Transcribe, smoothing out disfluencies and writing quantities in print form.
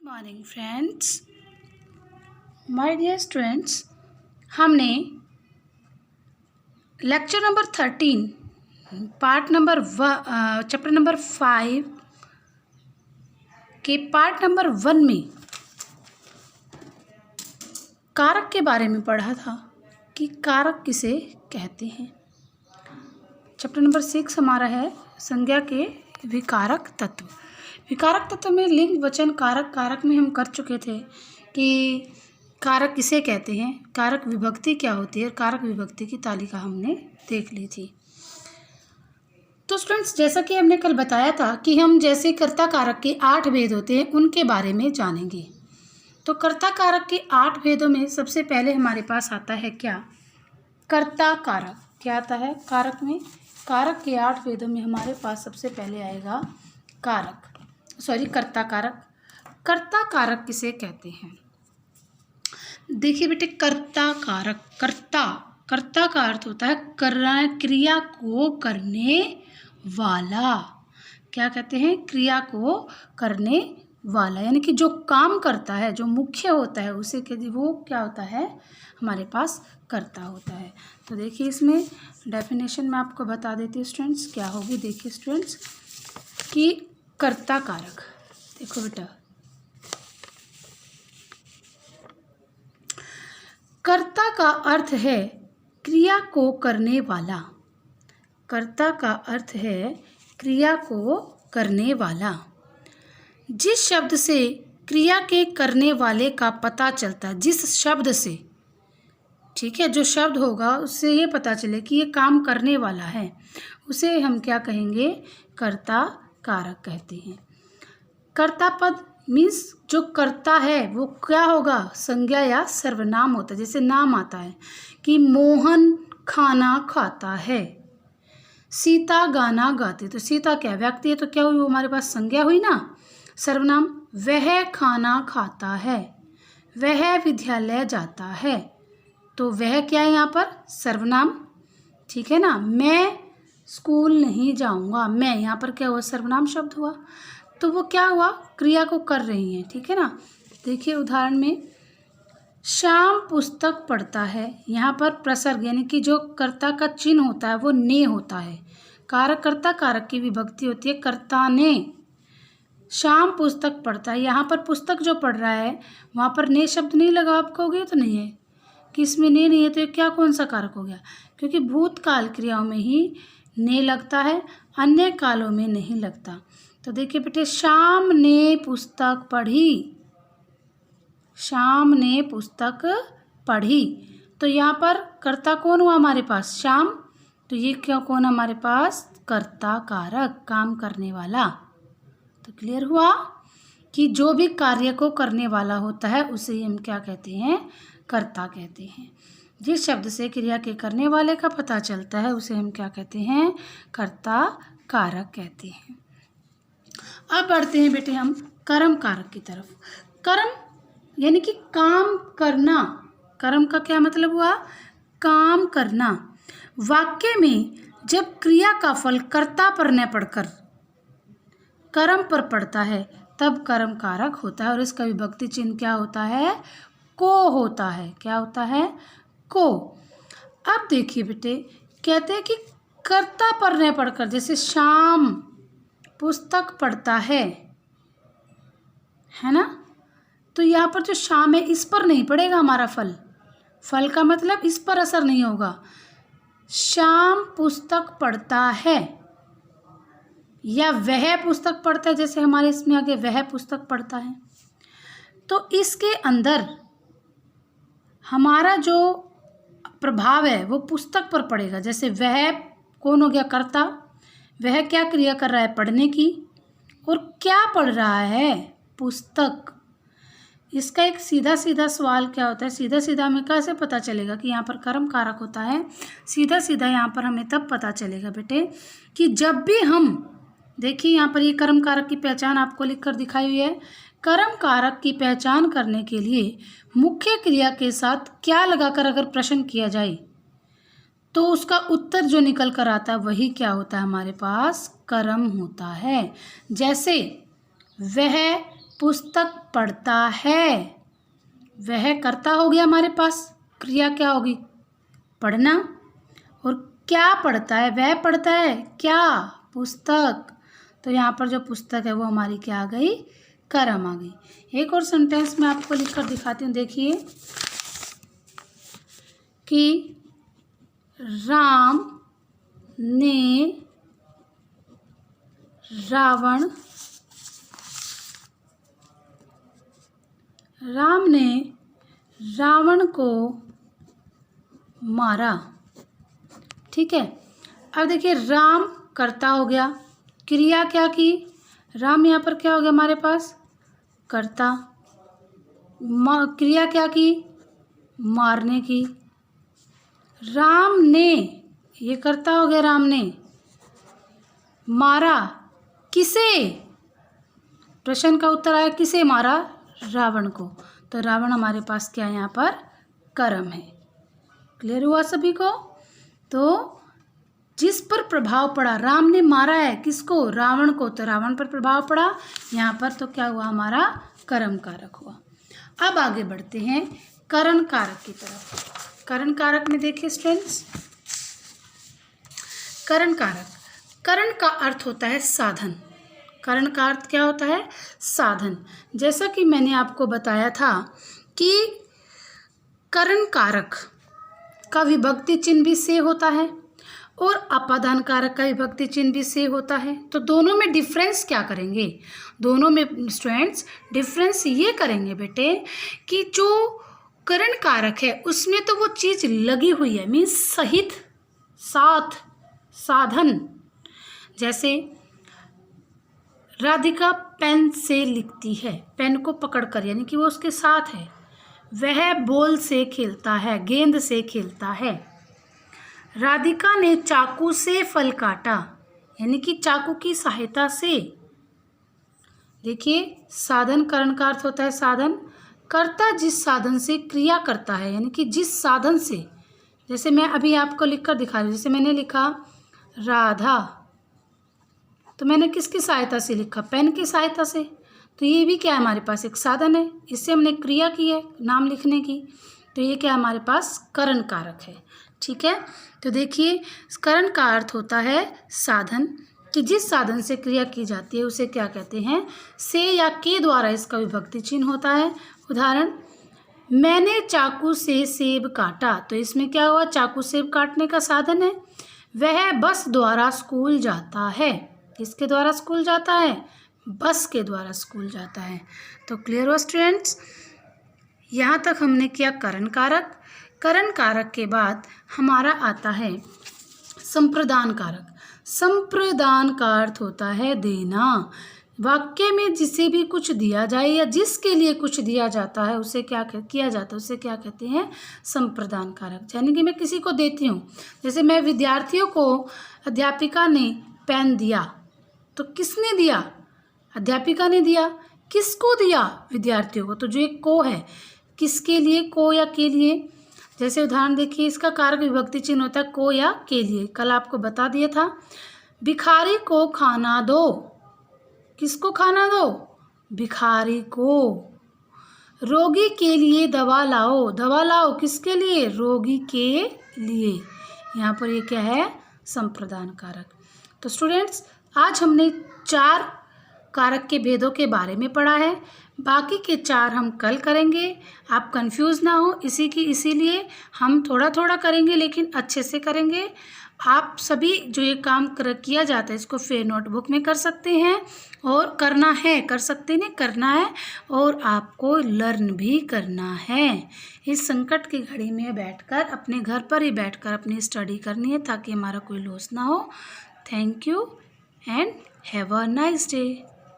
Morning friends, my dear students, हमने lecture number 13 part number chapter number 5 के part number 1 में कारक के बारे में पढ़ा था कि कारक किसे कहते हैं। चैप्टर नंबर 6 हमारा है संज्ञा के विकारक तत्व। विकारक तत्व में लिंग वचन कारक, कारक में हम कर चुके थे कि कारक किसे कहते हैं, कारक विभक्ति क्या होती है, कारक विभक्ति की तालिका हमने देख ली थी। तो स्टूडेंट्स, जैसा कि हमने कल बताया था कि हम जैसे कर्ता कारक के 8 भेद होते हैं उनके बारे में जानेंगे। तो कर्ता कारक के 8 भेदों में सबसे पहले हमारे पास आता है क्या, कर्ता कारक। क्या आता है कारक में? कारक के 8 भेदों में हमारे पास सबसे पहले आएगा कर्ता कारक। कर्ता कारक किसे कहते हैं? देखिए बेटे, कर्ता कारक, कर्ता का अर्थ होता है क्रिया को करने वाला। क्या कहते हैं? क्रिया को करने वाला, यानी कि जो काम करता है, जो मुख्य होता है उसे वो क्या होता है, हमारे पास कर्ता होता है। तो देखिए इसमें डेफिनेशन मैं आपको बता देती हूँ स्टूडेंट्स, क्या होगी। देखिए स्टूडेंट्स कि कर्ता कारक, देखो बेटा, कर्ता का अर्थ है क्रिया को करने वाला। कर्ता का अर्थ है क्रिया को करने वाला। जिस शब्द से क्रिया के करने वाले का पता चलता है, जिस शब्द से, ठीक है, जो शब्द होगा उससे ये पता चले कि ये काम करने वाला है, उसे हम क्या कहेंगे? कर्ता कारक कहते हैं। कर्ता पद मीन्स जो कर्ता है वो क्या होगा? संज्ञा या सर्वनाम होता है। जैसे नाम आता है कि मोहन खाना खाता है, सीता गाना गाती, तो सीता क्या व्यक्ति है, तो क्या हुई? वो हमारे पास संज्ञा हुई ना, सर्वनाम। वह खाना खाता है, वह विद्यालय जाता है, तो वह क्या है यहाँ पर? सर्वनाम, ठीक है ना। मैं स्कूल नहीं जाऊँगा, मैं यहाँ पर क्या हुआ? सर्वनाम शब्द हुआ, तो वो क्या हुआ? क्रिया को कर रही हैं, ठीक है ना। देखिए उदाहरण में, श्याम पुस्तक पढ़ता है, यहाँ पर प्रसर्ग यानी कि जो कर्ता का चिन्ह होता है वो ने होता है। कारक कर्ता कारक की विभक्ति होती है कर्ता ने। श्याम पुस्तक पढ़ता है, यहाँ पर पुस्तक जो पढ़ रहा है वहाँ पर ने शब्द नहीं लगा, आप कहोगे तो नहीं है कि इसमें ने नहीं है, तो क्या कौन सा कारक हो गया? क्योंकि भूतकाल क्रियाओं में ही ने लगता है, अन्य कालों में नहीं लगता। तो देखिए बेटे, श्याम ने पुस्तक पढ़ी, श्याम ने पुस्तक पढ़ी, तो यहाँ पर कर्ता कौन हुआ हमारे पास? श्याम। तो ये क्या कौन हमारे पास? कर्ता कारक, काम करने वाला। तो क्लियर हुआ कि जो भी कार्य को करने वाला होता है उसे हम क्या कहते हैं? कर्ता कहते हैं। जिस शब्द से क्रिया के करने वाले का पता चलता है उसे हम क्या कहते हैं? कर्ता कारक कहते हैं। अब बढ़ते हैं बेटे हम कर्म कारक की तरफ। कर्म यानी कि काम करना। कर्म का क्या मतलब हुआ? काम करना। वाक्य में जब क्रिया का फल कर्ता पर न पड़कर कर्म पर पड़ता है तब कर्म कारक होता है, और इसका विभक्ति चिन्ह क्या होता है? को होता है। क्या होता है? को। अब देखिए बेटे, कहते हैं कि कर्ता पर न पड़कर, जैसे श्याम पुस्तक पढ़ता है ना, तो यहाँ पर जो श्याम है इस पर नहीं पड़ेगा हमारा फल। फल का मतलब इस पर असर नहीं होगा। श्याम पुस्तक पढ़ता है या वह पुस्तक पढ़ता है, जैसे हमारे इसमें आगे वह पुस्तक पढ़ता है, तो इसके अंदर हमारा जो प्रभाव है वो पुस्तक पर पड़ेगा। जैसे वह कौन हो गया? कर्ता। वह क्या क्रिया कर रहा है? पढ़ने की। और क्या पढ़ रहा है? पुस्तक। इसका एक सीधा सीधा सवाल क्या होता है? सीधा सीधा हमें कैसे पता चलेगा कि यहाँ पर कर्म कारक होता है? सीधा सीधा यहाँ पर हमें तब पता चलेगा बेटे कि जब भी हम, देखिए यहाँ पर ये कर्म कारक की पहचान आपको लिखकर दिखाई हुई है। कर्म कारक की पहचान करने के लिए मुख्य क्रिया के साथ क्या लगाकर अगर प्रश्न किया जाए तो उसका उत्तर जो निकल कर आता है वही क्या होता है, हमारे पास कर्म होता है। जैसे वह पुस्तक पढ़ता है, वह कर्ता हो गया हमारे पास, क्रिया क्या होगी, पढ़ना। और क्या पढ़ता है, वह पढ़ता है क्या, पुस्तक। तो यहाँ पर जो पुस्तक है वो हमारी क्या आ गई, कर्म आ गई। एक और सेंटेंस मैं आपको लिखकर दिखाती हूँ, देखिए कि राम ने रावण को मारा। ठीक है, अब देखिए राम कर्ता हो गया, क्रिया क्या की, राम यहाँ पर क्या हो गया हमारे पास, कर्ता। क्रिया क्या की, मारने की। राम ने, ये कर्ता हो गया, राम ने मारा किसे, प्रश्न का उत्तर आया किसे मारा, रावण को। तो रावण हमारे पास क्या है, यहाँ पर कर्म है। क्लियर हुआ सभी को। तो जिस पर प्रभाव पड़ा, राम ने मारा है किसको, रावण को, तो रावण पर प्रभाव पड़ा यहाँ पर, तो क्या हुआ, हमारा कर्म कारक हुआ। अब आगे बढ़ते हैं करण कारक की तरफ। करण कारक में देखिए स्टूडेंट्स, करण कारक, करण का अर्थ होता है साधन। करण का अर्थ क्या होता है, साधन। जैसा कि मैंने आपको बताया था कि करण कारक का विभक्ति चिन्ह भी से होता है और अपादान कारक का विभक्ति चिन्ह भी से होता है। तो दोनों में डिफरेंस क्या करेंगे, दोनों में स्टूडेंट्स डिफरेंस ये करेंगे बेटे कि जो करण कारक है उसमें तो वो चीज़ लगी हुई है, मीन्स सहित, साथ, साधन। जैसे राधिका पेन से लिखती है, पेन को पकड़कर, यानी कि वो उसके साथ है। वह बॉल से खेलता है, गेंद से खेलता है। राधिका ने चाकू से फल काटा, यानी कि चाकू की सहायता से। देखिए साधन, करण का अर्थ होता है साधन। कर्ता जिस साधन से क्रिया करता है, यानी कि जिस साधन से, जैसे मैं अभी आपको लिखकर दिखा रही हूँ, जैसे मैंने लिखा राधा, तो मैंने किसकी सहायता से लिखा, पेन की सहायता से। तो ये भी क्या है, हमारे पास एक साधन है, इससे हमने क्रिया की है नाम लिखने की। तो ये क्या हमारे पास करण कारक है। ठीक है, तो देखिए करण का अर्थ होता है साधन, कि जिस साधन से क्रिया की जाती है उसे क्या कहते हैं, से या के द्वारा इसका विभक्ति चिन्ह होता है। उदाहरण, मैंने चाकू से सेब काटा, तो इसमें क्या हुआ, चाकू सेब काटने का साधन है। वह बस द्वारा स्कूल जाता है, किसके द्वारा स्कूल जाता है, बस के द्वारा स्कूल जाता है। तो क्लियर हो स्टूडेंट्स, यहाँ तक हमने किया करण कारक। करण कारक के बाद हमारा आता है संप्रदान कारक। संप्रदान का अर्थ होता है देना। वाक्य में जिसे भी कुछ दिया जाए या जिसके लिए कुछ दिया जाता है उसे क्या किया जाता है, उसे क्या कहते हैं, संप्रदान कारक। यानी कि मैं किसी को देती हूँ, जैसे मैं विद्यार्थियों को, अध्यापिका ने पेन दिया, तो किसने दिया, अध्यापिका ने दिया। किसको दिया, विद्यार्थियों को। तो जो एक को है, किसके लिए, को या के लिए। जैसे उदाहरण देखिए, इसका कारक विभक्ति चिन्ह होता है को या के लिए, कल आपको बता दिया था। भिखारी को खाना दो, किसको खाना दो, भिखारी को। रोगी के लिए दवा लाओ, दवा लाओ किसके लिए, रोगी के लिए। यहाँ पर ये क्या है, संप्रदान कारक। तो स्टूडेंट्स आज हमने 4 कारक के भेदों के बारे में पढ़ा है, बाकी के 4 हम कल करेंगे। आप कंफ्यूज ना हो, इसीलिए हम थोड़ा थोड़ा करेंगे लेकिन अच्छे से करेंगे। आप सभी जो ये काम किया जाता है इसको फिर नोटबुक में कर सकते हैं और करना है, कर सकते नहीं, करना है और आपको लर्न भी करना है। इस संकट की घड़ी में बैठकर, अपने घर पर ही बैठकर अपनी स्टडी करनी है ताकि हमारा कोई लॉस ना हो। Thank you and have a nice day.